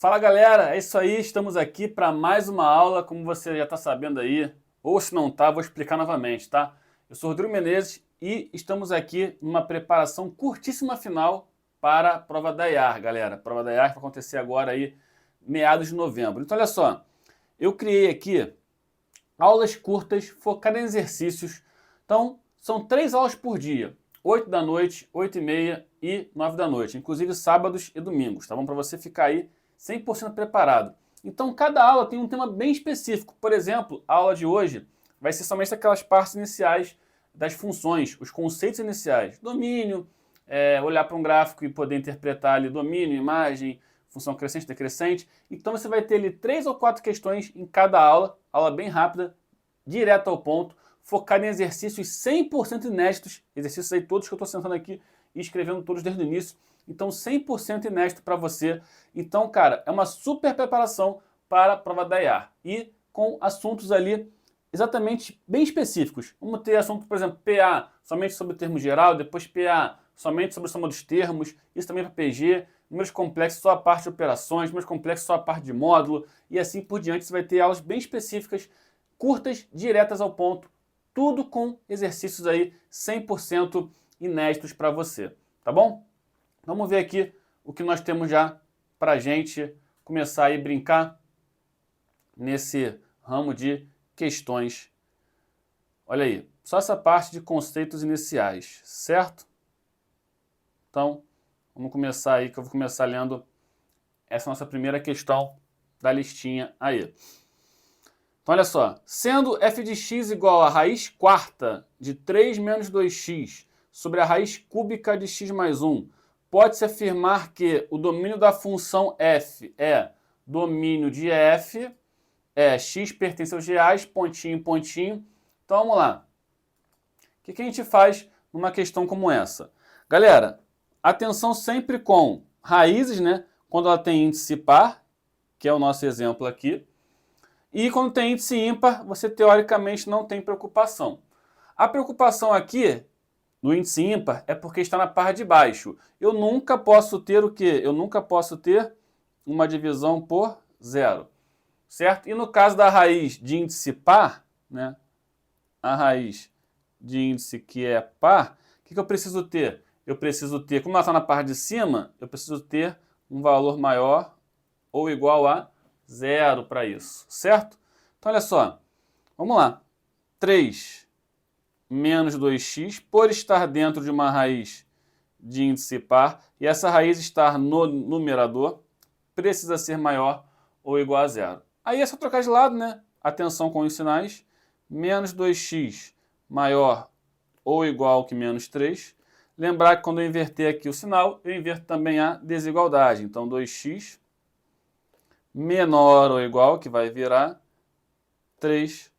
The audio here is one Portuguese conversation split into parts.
Fala galera, é isso aí, estamos aqui para mais uma aula, como você já está sabendo aí, ou se não está, vou explicar novamente, tá? Eu sou Rodrigo Menezes e estamos aqui numa preparação curtíssima final para a prova da IAR, galera. A prova da IAR que vai acontecer agora aí, meados de novembro. Então olha só, eu criei aqui aulas curtas focadas em exercícios. Então são 3 aulas por dia, 8 da noite, 8h30 e 9 da noite, inclusive sábados e domingos, tá bom? Para você ficar aí 100% preparado. Então, cada aula tem um tema bem específico. Por exemplo, a aula de hoje vai ser somente aquelas partes iniciais das funções, os conceitos iniciais. Domínio, olhar para um gráfico e poder interpretar ali domínio, imagem, função crescente, decrescente. Então, você vai ter ali 3 ou 4 questões em cada aula bem rápida, direto ao ponto, focada em exercícios 100% inéditos, exercícios aí todos que eu estou sentando aqui e escrevendo todos desde o início. Então, 100% inédito para você. Então, cara, é uma super preparação para a prova da IAR. E com assuntos ali exatamente bem específicos. Vamos ter assunto, por exemplo, PA somente sobre o termo geral, depois PA somente sobre a soma dos termos, isso também para PG, números complexos só a parte de operações, números complexos só a parte de módulo, e assim por diante. Você vai ter aulas bem específicas, curtas, diretas ao ponto, tudo com exercícios aí 100% inéditos para você, tá bom? Vamos ver aqui o que nós temos já para a gente começar a brincar nesse ramo de questões. Olha aí, só essa parte de conceitos iniciais, certo? Então, vamos começar aí, que eu vou começar lendo essa nossa primeira questão da listinha aí. Então, olha só. Sendo f de x igual a raiz quarta de 3 menos 2x sobre a raiz cúbica de x mais 1, pode-se afirmar que o domínio da função f é domínio de f, x pertence aos reais, pontinho, pontinho. Então, vamos lá. O que a gente faz numa questão como essa? Galera, atenção sempre com raízes, né? Quando ela tem índice par, que é o nosso exemplo aqui. E quando tem índice ímpar, você teoricamente não tem preocupação. A preocupação aqui no índice ímpar é porque está na parte de baixo. Eu nunca posso ter o quê? Eu nunca posso ter uma divisão por zero, certo? E no caso da raiz de índice par, né? A raiz de índice que é par, o que eu preciso ter? Eu preciso ter, como ela está na parte de cima, eu preciso ter um valor maior ou igual a zero para isso, certo? Então, olha só, vamos lá. 3 menos 2x, por estar dentro de uma raiz de índice par, e essa raiz estar no numerador, precisa ser maior ou igual a zero. Aí é só trocar de lado, né? Atenção com os sinais. Menos 2x maior ou igual que menos 3. Lembrar que quando eu inverter aqui o sinal, eu inverto também a desigualdade. Então, 2x menor ou igual, que vai virar 3.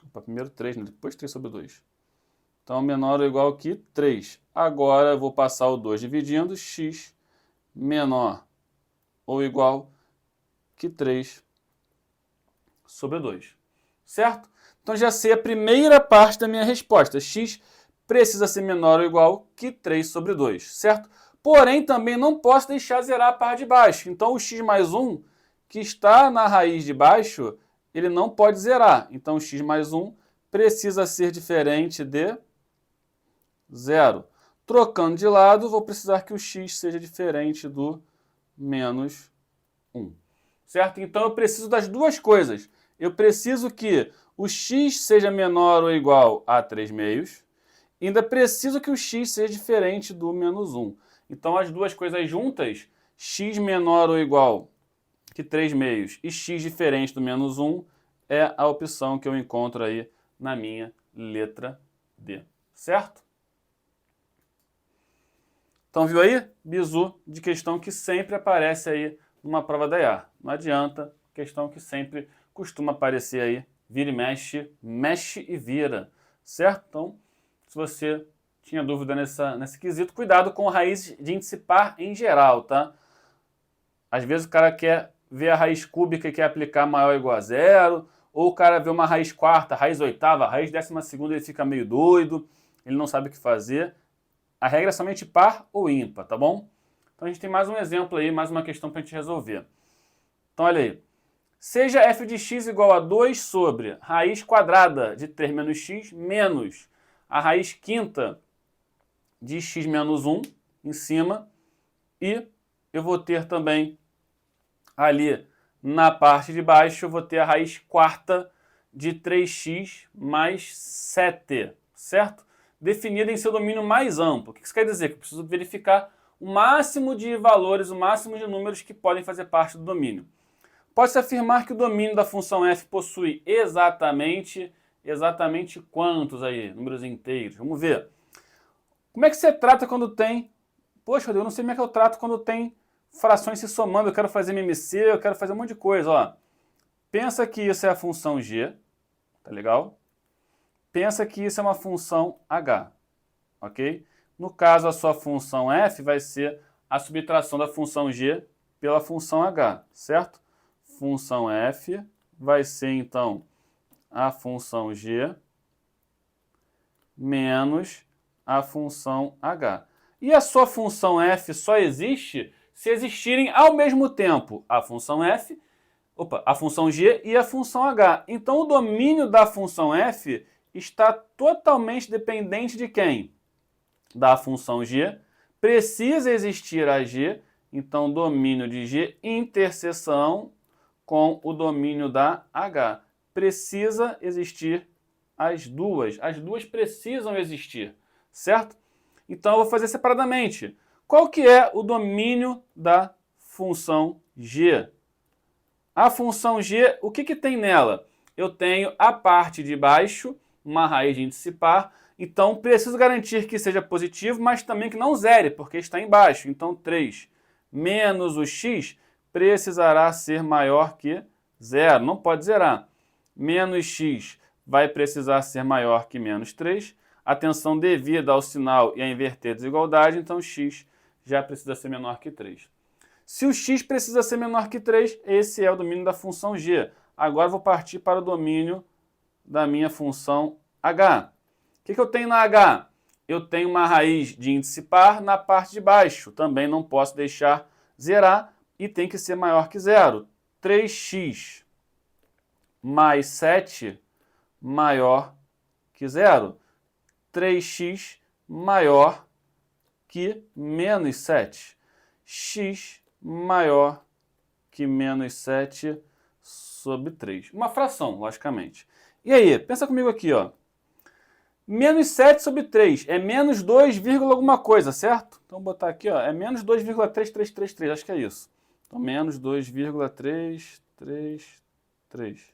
Opa, primeiro 3, né? Depois 3 sobre 2. Então, menor ou igual que 3. Agora, eu vou passar o 2 dividindo, x menor ou igual que 3 sobre 2. Certo? Então, já sei a primeira parte da minha resposta. X precisa ser menor ou igual que 3 sobre 2. Certo? Porém, também não posso deixar zerar a parte de baixo. Então, o x mais 1, que está na raiz de baixo, ele não pode zerar. Então, o x mais 1 precisa ser diferente de 0. Trocando de lado, vou precisar que o x seja diferente do menos 1. Certo? Então, eu preciso das duas coisas. Eu preciso que o x seja menor ou igual a 3 meios. E ainda preciso que o x seja diferente do menos 1. Então, as duas coisas juntas, x menor ou igual que 3 meios e x diferente do menos 1, é a opção que eu encontro aí na minha letra D. Certo? Então, viu aí? Bizu de questão que sempre aparece aí numa prova da IAR. Não adianta, questão que sempre costuma aparecer aí, vira e mexe, mexe e vira, certo? Então, se você tinha dúvida nesse quesito, cuidado com a raiz de índice par em geral, tá? Às vezes o cara quer ver a raiz cúbica e quer aplicar maior ou igual a zero, ou o cara vê uma raiz quarta, raiz oitava, raiz 12ª, ele fica meio doido, ele não sabe o que fazer. A regra é somente par ou ímpar, tá bom? Então a gente tem mais um exemplo aí, mais uma questão para a gente resolver. Então, olha aí. Seja f de x igual a 2 sobre raiz quadrada de 3 menos x menos a raiz quinta de x menos 1 em cima. E eu vou ter também ali na parte de baixo, eu vou ter a raiz quarta de 3x mais 7, certo? Definida em seu domínio mais amplo. O que isso quer dizer? Que eu preciso verificar o máximo de valores, o máximo de números que podem fazer parte do domínio. Pode-se afirmar que o domínio da função f possui exatamente quantos aí? Números inteiros. Vamos ver. Como é que você trata quando tem... Poxa, eu não sei como é que eu trato quando tem frações se somando. Eu quero fazer MMC, eu quero fazer um monte de coisa. Ó. Pensa que isso é a função g, tá legal? Pensa que isso é uma função h, ok? No caso, a sua função f vai ser a subtração da função g pela função h, certo? Função f vai ser, então, a função g menos a função h. E a sua função f só existe se existirem ao mesmo tempo a função f, a função g e a função h. Então, o domínio da função f está totalmente dependente de quem? Da função g. Precisa existir a g, então domínio de g interseção com o domínio da h. Precisa existir as duas. As duas precisam existir, certo? Então eu vou fazer separadamente. Qual que é o domínio da função g? A função g, o que tem nela? Eu tenho a parte de baixo, uma raiz de índice par, então preciso garantir que seja positivo, mas também que não zere, porque está embaixo. Então 3 menos o x precisará ser maior que zero, não pode zerar. Menos x vai precisar ser maior que menos 3. Atenção devida ao sinal e a inverter a desigualdade, então x já precisa ser menor que 3. Se o x precisa ser menor que 3, esse é o domínio da função g. Agora vou partir para o domínio da minha função h. O que eu tenho na h? Eu tenho uma raiz de índice par na parte de baixo. Também não posso deixar zerar e tem que ser maior que zero. 3x mais 7 maior que zero. 3x maior que menos 7. X maior que menos 7 sobre 3. Uma fração, logicamente. E aí, pensa comigo aqui, ó. Menos 7 sobre 3 é menos 2, alguma coisa, certo? Então, vou botar aqui, ó, é menos 2,3333, acho que é isso. Então, menos 2,333.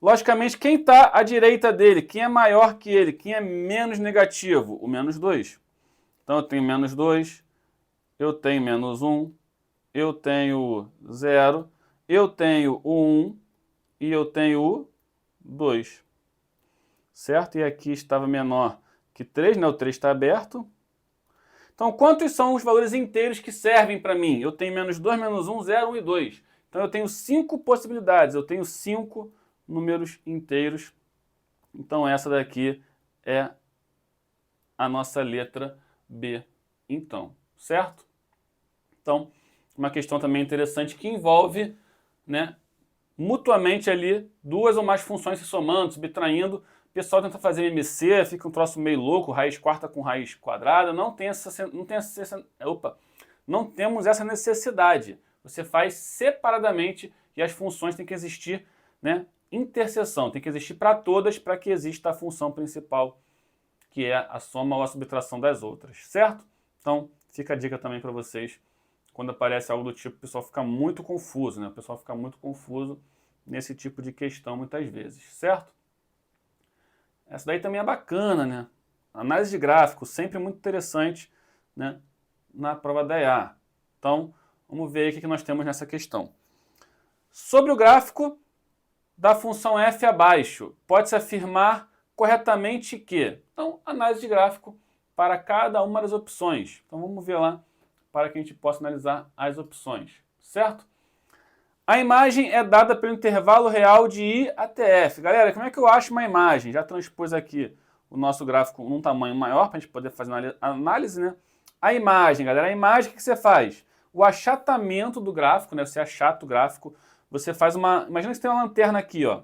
Logicamente, quem está à direita dele? Quem é maior que ele? Quem é menos negativo? O menos 2. Então, eu tenho menos 2, eu tenho menos 1, eu tenho 0, eu tenho o 1 e eu tenho o 2. Certo? E aqui estava menor que 3, né? O 3 está aberto. Então, quantos são os valores inteiros que servem para mim? Eu tenho menos 2, menos 1, 0, 1 e 2. Então, eu tenho 5 possibilidades. Eu tenho 5 números inteiros. Então, essa daqui é a nossa letra B, então. Certo? Então, uma questão também interessante que envolve, né, mutuamente ali duas ou mais funções se somando, subtraindo. O pessoal tenta fazer MMC, fica um troço meio louco, raiz quarta com raiz quadrada. Não temos essa necessidade. Você faz separadamente e as funções têm que existir, né, interseção. Tem que existir para todas para que exista a função principal, que é a soma ou a subtração das outras, certo? Então, fica a dica também para vocês. Quando aparece algo do tipo, o pessoal fica muito confuso, né? O pessoal fica muito confuso nesse tipo de questão muitas vezes, certo? Essa daí também é bacana, né? Análise de gráfico, sempre muito interessante, né, na prova da EA. Então, vamos ver o que nós temos nessa questão. Sobre o gráfico da função f abaixo, pode-se afirmar corretamente que... Então, análise de gráfico para cada uma das opções. Então, vamos ver lá para que a gente possa analisar as opções, certo? A imagem é dada pelo intervalo real de I até F. Galera, como é que eu acho uma imagem? Já transpus aqui o nosso gráfico num tamanho maior para a gente poder fazer análise, né? A imagem, galera, a imagem, o que você faz? O achatamento do gráfico, né? Você achata o gráfico você faz uma... Imagina que você tem uma lanterna aqui, ó.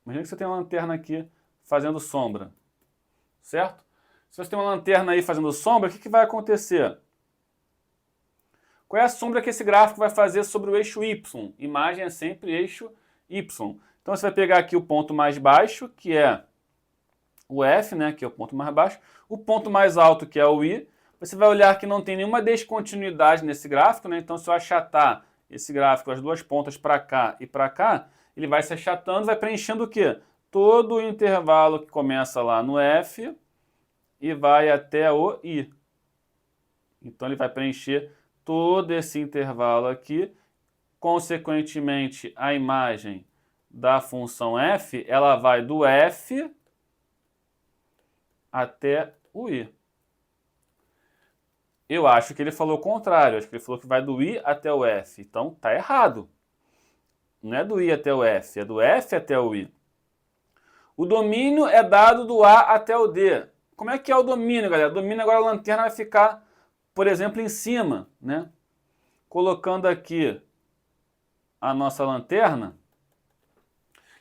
Imagina que você tem uma lanterna aqui fazendo sombra, certo? Se você tem uma lanterna aí fazendo sombra, o que vai acontecer? Qual é a sombra que esse gráfico vai fazer sobre o eixo Y? Imagem é sempre eixo Y. Então você vai pegar aqui o ponto mais baixo, que é o F, né, que é o ponto mais baixo, o ponto mais alto, que é o I. Você vai olhar que não tem nenhuma descontinuidade nesse gráfico, né? Então se eu achatar esse gráfico, as duas pontas para cá e para cá, ele vai se achatando, vai preenchendo o quê? Todo o intervalo que começa lá no F e vai até o I. Então ele vai preencher todo esse intervalo aqui. Consequentemente, a imagem da função f, ela vai do f até o i. Eu acho que ele falou o contrário, acho que ele falou que vai do i até o f. Então, tá errado. Não é do i até o f, é do f até o i. O domínio é dado do a até o d. Como é que é o domínio, galera? O domínio agora a lanterna vai ficar, por exemplo, em cima, né? Colocando aqui a nossa lanterna,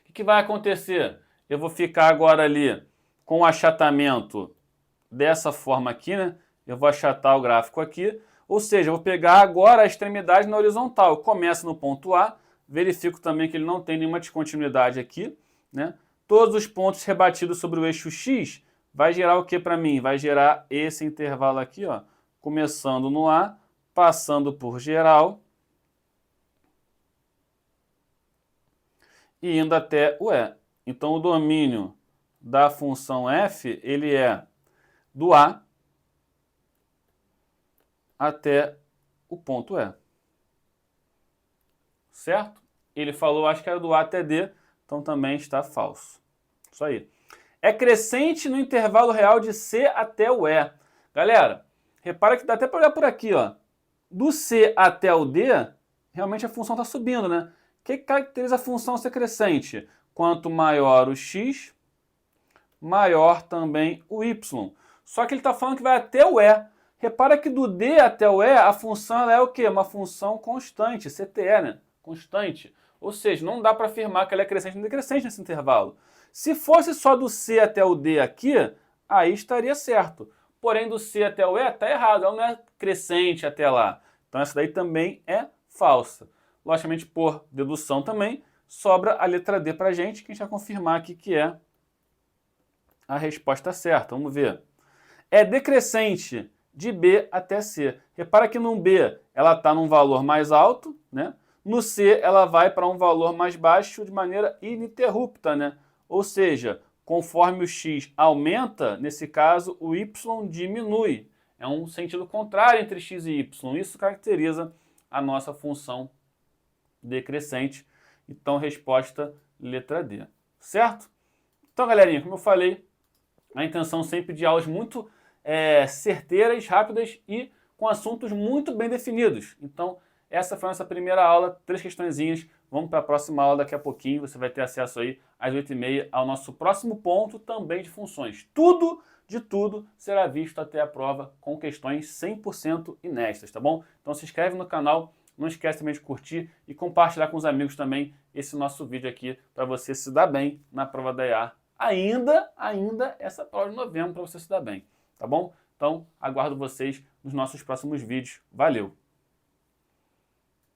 o que vai acontecer? Eu vou ficar agora ali com o achatamento dessa forma aqui, né? Eu vou achatar o gráfico aqui, ou seja, eu vou pegar agora a extremidade na horizontal. Eu começo no ponto A, verifico também que ele não tem nenhuma descontinuidade aqui, né? Todos os pontos rebatidos sobre o eixo X vai gerar o que para mim? Vai gerar esse intervalo aqui, ó, começando no A, passando por geral e indo até o E. Então, o domínio da função f, ele é do A até o ponto E. Certo? Ele falou, acho que era do A até D, então também está falso. Isso aí. É crescente no intervalo real de C até o E. Galera, repara que dá até para olhar por aqui, ó. Do C até o D, realmente a função está subindo, né? O que caracteriza a função ser crescente? Quanto maior o x, maior também o y. Só que ele está falando que vai até o E. Repara que do D até o E, a função ela é o quê? Uma função constante, CTE, né? Constante. Ou seja, não dá para afirmar que ela é crescente ou decrescente nesse intervalo. Se fosse só do C até o D aqui, aí estaria certo. Porém, do C até o E está errado, ela não é crescente até lá. Então essa daí também é falsa. Logicamente, por dedução também, sobra a letra D para a gente, que a gente vai confirmar aqui que é a resposta certa. Vamos ver. É decrescente de B até C. Repara que no B ela está num valor mais alto, né? No C ela vai para um valor mais baixo de maneira ininterrupta, né? Ou seja, conforme o x aumenta, nesse caso o y diminui. É um sentido contrário entre x e y. Isso caracteriza a nossa função decrescente. Então, resposta letra D. Certo? Então, galerinha, como eu falei, a intenção sempre de aulas muito certeiras, rápidas e com assuntos muito bem definidos. Então, essa foi a nossa primeira aula, 3 questõezinhas. Vamos para a próxima aula daqui a pouquinho. Você vai ter acesso aí às 8h30 ao nosso próximo ponto também de funções. Tudo de tudo será visto até a prova com questões 100% inéditas, tá bom? Então se inscreve no canal, não esquece também de curtir e compartilhar com os amigos também esse nosso vídeo aqui para você se dar bem na prova da EA. Ainda essa prova de novembro para você se dar bem, tá bom? Então aguardo vocês nos nossos próximos vídeos. Valeu!